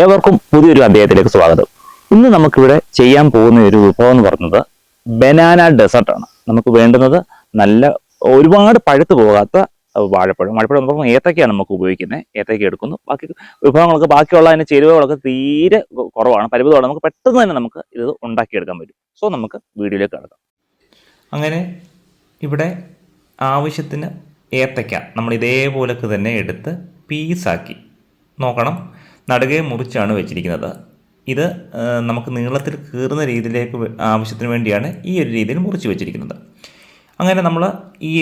ഏവർക്കും പുതിയൊരു അധ്യായത്തിലേക്ക് സ്വാഗതം. ഇന്ന് നമുക്കിവിടെ ചെയ്യാൻ പോകുന്ന ഒരു വിഭവം എന്ന് പറയുന്നത് ബനാന ഡെസേർട്ടാണ്. നമുക്ക് വേണ്ടുന്നത് നല്ല ഒരുപാട് പഴുത്തു പോകാത്ത വാഴപ്പഴം. നമുക്ക് ഏത്തക്കയാണ് നമുക്ക് ഉപയോഗിക്കുന്നത്. ഏത്തക്ക എടുക്കുന്നു. ബാക്കി വിഭവങ്ങളൊക്കെ ബാക്കിയുള്ള അതിന് ചേരുവകളൊക്കെ തീരെ കുറവാണ്, പരിമിതമാണ്. നമുക്ക് പെട്ടെന്ന് തന്നെ നമുക്ക് ഇത് ഉണ്ടാക്കിയെടുക്കാൻ പറ്റും. സോ നമുക്ക് വീഡിയോയിലേക്ക് കിടക്കാം. അങ്ങനെ ഇവിടെ ആവശ്യത്തിന് ഏത്തക്ക നമ്മൾ ഇതേപോലൊക്കെ തന്നെ എടുത്ത് പീസാക്കി നോക്കണം. നടുകെ മുറിച്ചാണ് വെച്ചിരിക്കുന്നത്. ഇത് നമുക്ക് നീളത്തിൽ കീറുന്ന രീതിയിലേക്ക് ആവശ്യത്തിന് വേണ്ടിയാണ് ഈ ഒരു രീതിയിൽ മുറിച്ച് വെച്ചിരിക്കുന്നത്. അങ്ങനെ നമ്മൾ ഈ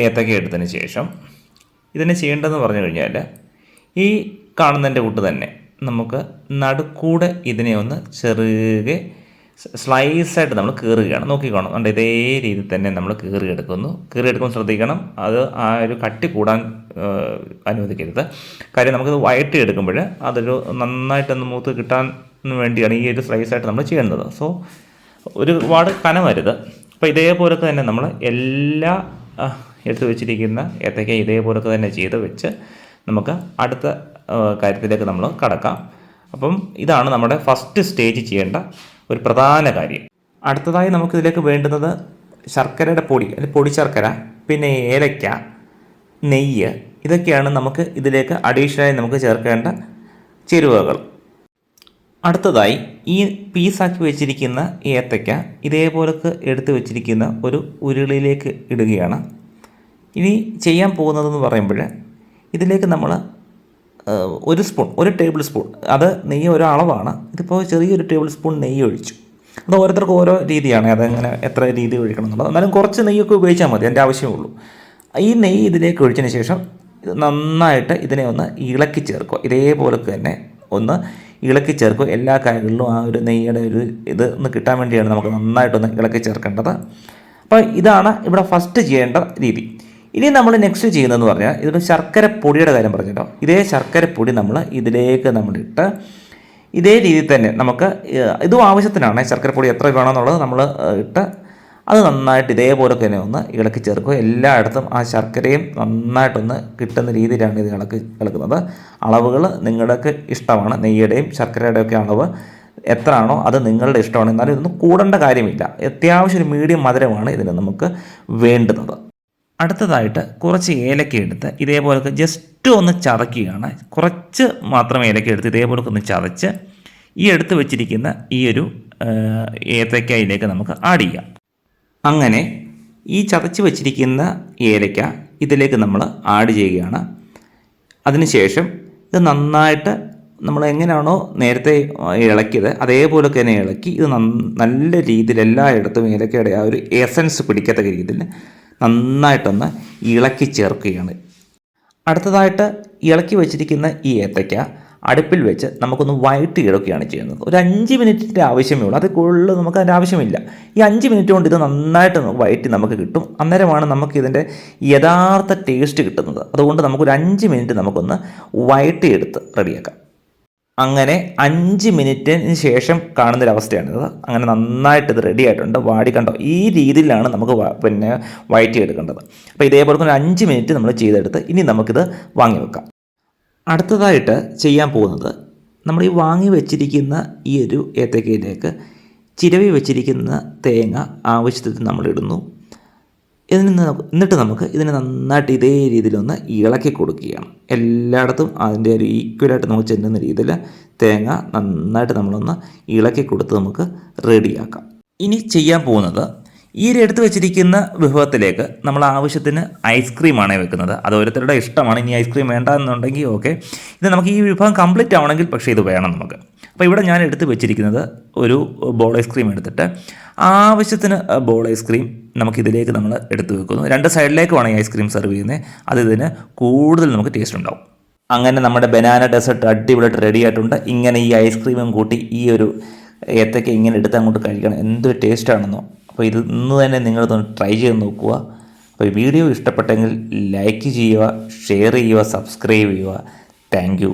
ഏത്തക്ക എടുത്തതിന് ശേഷം ഇതിനെ ചെയ്യേണ്ടതെന്ന് പറഞ്ഞു കഴിഞ്ഞാൽ ഈ കാണുന്നതിൻ്റെ കൂട്ട് തന്നെ നമുക്ക് നടുക്കൂടെ ഇതിനെ ഒന്ന് ചെറുകെ സ്ലൈസായിട്ട് നമ്മൾ കീറുകയാണ്. നോക്കിക്കോണം, അതുകൊണ്ട് ഇതേ രീതിയിൽ തന്നെ നമ്മൾ കീറിയെടുക്കുമ്പോൾ ശ്രദ്ധിക്കണം. അത് ആ ഒരു കട്ടി കൂടാൻ അനുവദിക്കരുത്. കാര്യം നമുക്കത് വഴറ്റിയെടുക്കുമ്പോൾ അതൊരു നന്നായിട്ടൊന്ന് മൂത്ത് കിട്ടാൻ വേണ്ടിയാണ് ഈ ഒരു സ്ലൈസായിട്ട് നമ്മൾ ചെയ്യുന്നത്. സോ ഒരുപാട് കനമരുത്. അപ്പോൾ ഇതേപോലൊക്കെ തന്നെ നമ്മൾ എല്ലാ എടുത്ത് വെച്ചിരിക്കുന്ന ഏത്തക്ക ഇതേപോലൊക്കെ തന്നെ ചെയ്ത് വെച്ച് നമുക്ക് അടുത്ത കാര്യത്തിലേക്ക് നമ്മൾ കടക്കാം. അപ്പം ഇതാണ് നമ്മുടെ ഫസ്റ്റ് സ്റ്റേജ് ചെയ്യേണ്ട ഒരു പ്രധാന കാര്യം. അടുത്തതായി നമുക്കിതിലേക്ക് വേണ്ടുന്നത് ശർക്കരയുടെ പൊടി, അല്ലെങ്കിൽ പൊടി ശർക്കര, പിന്നെ ഏലക്ക, നെയ്യ്, ഇതൊക്കെയാണ് നമുക്ക് ഇതിലേക്ക് അഡീഷണലായി നമുക്ക് ചേർക്കേണ്ട ചേരുവകൾ. അടുത്തതായി ഈ പീസാക്കി വെച്ചിരിക്കുന്ന ഏത്തക്ക ഇതേപോലൊക്കെ എടുത്ത് വെച്ചിരിക്കുന്ന ഒരു ഉരുളിയിലേക്ക് ഇടുകയാണ്. ഇനി ചെയ്യാൻ പോകുന്നതെന്ന് പറയുമ്പോൾ ഇതിലേക്ക് നമ്മൾ ഒരു ടേബിൾ സ്പൂൺ, അത് നെയ്യ് ഒരു അളവാണ്. ഇതിപ്പോൾ ചെറിയൊരു ടേബിൾ സ്പൂൺ നെയ്യ് ഒഴിച്ചു. അത് ഓരോരുത്തർക്കും ഓരോ രീതിയാണ്, അതെങ്ങനെ എത്ര രീതി ഒഴിക്കണം എന്നുള്ളത്. എന്നാലും കുറച്ച് നെയ്യൊക്കെ ഉപയോഗിച്ചാൽ മതി, എൻ്റെ ആവശ്യമുള്ളൂ. ഈ നെയ്യ് ഇതിലേക്ക് ഒഴിച്ചതിന് ശേഷം നന്നായിട്ട് ഇതിനെ ഒന്ന് ഇളക്കി ചേർക്കുക. ഇതേപോലൊക്കെ തന്നെ ഒന്ന് ഇളക്കി ചേർക്കുക. എല്ലാ കാര്യങ്ങളിലും ആ ഒരു നെയ്യുടെ ഒരു ഇത് ഒന്ന് കിട്ടാൻ വേണ്ടിയാണ് നമുക്ക് നന്നായിട്ടൊന്ന് ഇളക്കി ചേർക്കേണ്ടത്. അപ്പോൾ ഇതാണ് ഇവിടെ ഫസ്റ്റ് ചെയ്യേണ്ട രീതി. ഇനി നമ്മൾ നെക്സ്റ്റ് ചെയ്യുന്നതെന്ന് പറഞ്ഞാൽ ഇതൊരു ശർക്കരപ്പൊടിയുടെ കാര്യം പറഞ്ഞല്ലോ. ഇതേ ശർക്കരപ്പൊടി നമ്മൾ ഇതിലേക്ക് നമ്മളിട്ട് ഇതേ രീതിയിൽ തന്നെ നമുക്ക് ഇതും ആവശ്യത്തിനാണ്. ശർക്കരപ്പൊടി എത്ര വേണമെന്നുള്ളത് നമ്മൾ ഇട്ട് അത് നന്നായിട്ട് ഇതേപോലെ തന്നെ ഒന്ന് ഇളക്കി ചേർക്കുക. എല്ലായിടത്തും ആ ശർക്കരയും നന്നായിട്ടൊന്ന് കിട്ടുന്ന രീതിയിലാണ് ഇത് ഇളക്കുന്നത്. അളവുകൾ നിങ്ങൾക്ക് ഇഷ്ടമാണ്. നെയ്യുടെയും ശർക്കരയുടെയും ഒക്കെ അളവ് എത്രയാണോ അത് നിങ്ങളുടെ ഇഷ്ടമാണ്. എന്നാലും ഇതൊന്നും കൂടേണ്ട കാര്യമില്ല. അത്യാവശ്യം ഒരു മീഡിയം മധുരമാണ് ഇതിന് നമുക്ക് വേണ്ടുന്നത്. അടുത്തതായിട്ട് കുറച്ച് ഏലക്ക എടുത്ത് ഇതേപോലൊക്കെ ജസ്റ്റ് ഒന്ന് ചതയ്ക്കുകയാണ്. കുറച്ച് മാത്രം ഏലക്ക എടുത്ത് ഇതേപോലൊക്കെ ഒന്ന് ചതച്ച് ഈ എടുത്ത് വെച്ചിരിക്കുന്ന ഈ ഒരു ഏത്തക്കയിലേക്ക് നമുക്ക് ആഡ് ചെയ്യാം. അങ്ങനെ ഈ ചതച്ച് വെച്ചിരിക്കുന്ന ഏലക്ക ഇതിലേക്ക് നമ്മൾ ആഡ് ചെയ്യുകയാണ്. അതിനുശേഷം ഇത് നന്നായിട്ട് നമ്മൾ എങ്ങനെയാണോ നേരത്തെ ഇളക്കിയത് അതേപോലൊക്കെ തന്നെ ഇളക്കി ഇത് നല്ല രീതിയിൽ എല്ലായിടത്തും ഏലക്കയുടെ ആ ഒരു എസൻസ് പിടിക്കത്തക്ക രീതിയിൽ നന്നായിട്ടൊന്ന് ഇളക്കി ചേർക്കുകയാണ്. അടുത്തതായിട്ട് ഇളക്കി വെച്ചിരിക്കുന്ന ഈ ഏത്തയ്ക്ക അടുപ്പിൽ വെച്ച് നമുക്കൊന്ന് വഴറ്റിയെടുക്കുകയാണ് ചെയ്യുന്നത്. ഒരു 5 മിനിറ്റിൻ്റെ ആവശ്യമേ ഉള്ളൂ, അത് കൂടുതൽ നമുക്ക് അതിൻ്റെ ആവശ്യമില്ല. ഈ 5 മിനിറ്റ് കൊണ്ട് ഇത് നന്നായിട്ട് വഴറ്റി നമുക്ക് കിട്ടും. അന്നേരമാണ് നമുക്ക് ഇതിൻ്റെ യഥാർത്ഥ ടേസ്റ്റ് കിട്ടുന്നത്. അതുകൊണ്ട് നമുക്കൊരു 5 മിനിറ്റ് നമുക്കൊന്ന് വഴറ്റിയെടുത്ത് റെഡിയാക്കാം. അങ്ങനെ 5 മിനിറ്റിന് ശേഷം കാണുന്നൊരവസ്ഥയാണിത്. അങ്ങനെ നന്നായിട്ട് ഇത് റെഡി ആയിട്ടുണ്ട്. കണ്ടോ, ഈ രീതിയിലാണ് നമുക്ക് വഴറ്റിയെടുക്കേണ്ടത്. അപ്പോൾ ഇതേപോലെ തന്നെ 5 മിനിറ്റ് നമ്മൾ ചെയ്തെടുത്ത് ഇനി നമുക്കിത് വാങ്ങി വെക്കാം. അടുത്തതായിട്ട് ചെയ്യാൻ പോകുന്നത് നമ്മൾ ഈ വാങ്ങി വെച്ചിരിക്കുന്ന ഈ ഒരു ഏത്തക്കയിലേക്ക് ചിരവി വെച്ചിരിക്കുന്ന തേങ്ങ ആവശ്യത്തിന് നമ്മൾ ഇടുന്നു. എന്നിട്ട് നമുക്ക് ഇതിനെ നന്നായിട്ട് ഇതേ രീതിയിലൊന്ന് ഇളക്കി കൊടുക്കുകയാണ്. എല്ലായിടത്തും അതിൻ്റെ ഒരു ഈക്വലായിട്ട് നമുക്ക് ചെല്ലുന്ന രീതിയിൽ തേങ്ങ നന്നായിട്ട് നമ്മളൊന്ന് ഇളക്കി കൊടുത്ത് നമുക്ക് റെഡിയാക്കാം. ഇനി ചെയ്യാൻ പോകുന്നത് ഈ എടുത്ത് വെച്ചിരിക്കുന്ന വിഭവത്തിലേക്ക് നമ്മൾ ആവശ്യത്തിന് ഐസ്ക്രീമാണ് വെക്കുന്നത്. അത് ഓരോരുത്തരുടെ ഇഷ്ടമാണ്. ഇനി ഐസ്ക്രീം വേണ്ട എന്നുണ്ടെങ്കിൽ ഓക്കെ. ഇത് നമുക്ക് ഈ വിഭവം കംപ്ലീറ്റ് ആവണമെങ്കിൽ പക്ഷേ ഇത് വേണം നമുക്ക്. അപ്പോൾ ഇവിടെ ഞാൻ എടുത്ത് വെച്ചിരിക്കുന്നത് ഒരു ബോൾ ഐസ്ക്രീം എടുത്തിട്ട് ആവശ്യത്തിന് ബോൾ ഐസ്ക്രീം നമുക്കിതിലേക്ക് നമ്മൾ എടുത്ത് വെക്കുന്നു. 2 സൈഡിലേക്കുമാണ് ഈ ഐസ്ക്രീം സെർവ് ചെയ്യുന്നത്. അത് ഇതിന് കൂടുതൽ നമുക്ക് ടേസ്റ്റ് ഉണ്ടാവും. അങ്ങനെ നമ്മുടെ ബനാന ഡെസേർട്ട് അടിപൊളിയായിട്ട് റെഡി ആയിട്ടുണ്ട്. ഇങ്ങനെ ഈ ഐസ്ക്രീമും കൂട്ടി ഈ ഒരു ഏത്തക്ക ഇങ്ങനെ എടുത്ത് അങ്ങോട്ട് കഴിക്കണം, എന്തൊരു ടേസ്റ്റാണെന്നോ. അപ്പോൾ ഇത് ഇന്ന് തന്നെ നിങ്ങളൊന്ന് ട്രൈ ചെയ്ത് നോക്കുക. അപ്പോൾ ഈ വീഡിയോ ഇഷ്ടപ്പെട്ടെങ്കിൽ ലൈക്ക് ചെയ്യുക, ഷെയർ ചെയ്യുക, സബ്സ്ക്രൈബ് ചെയ്യുക. Thank you.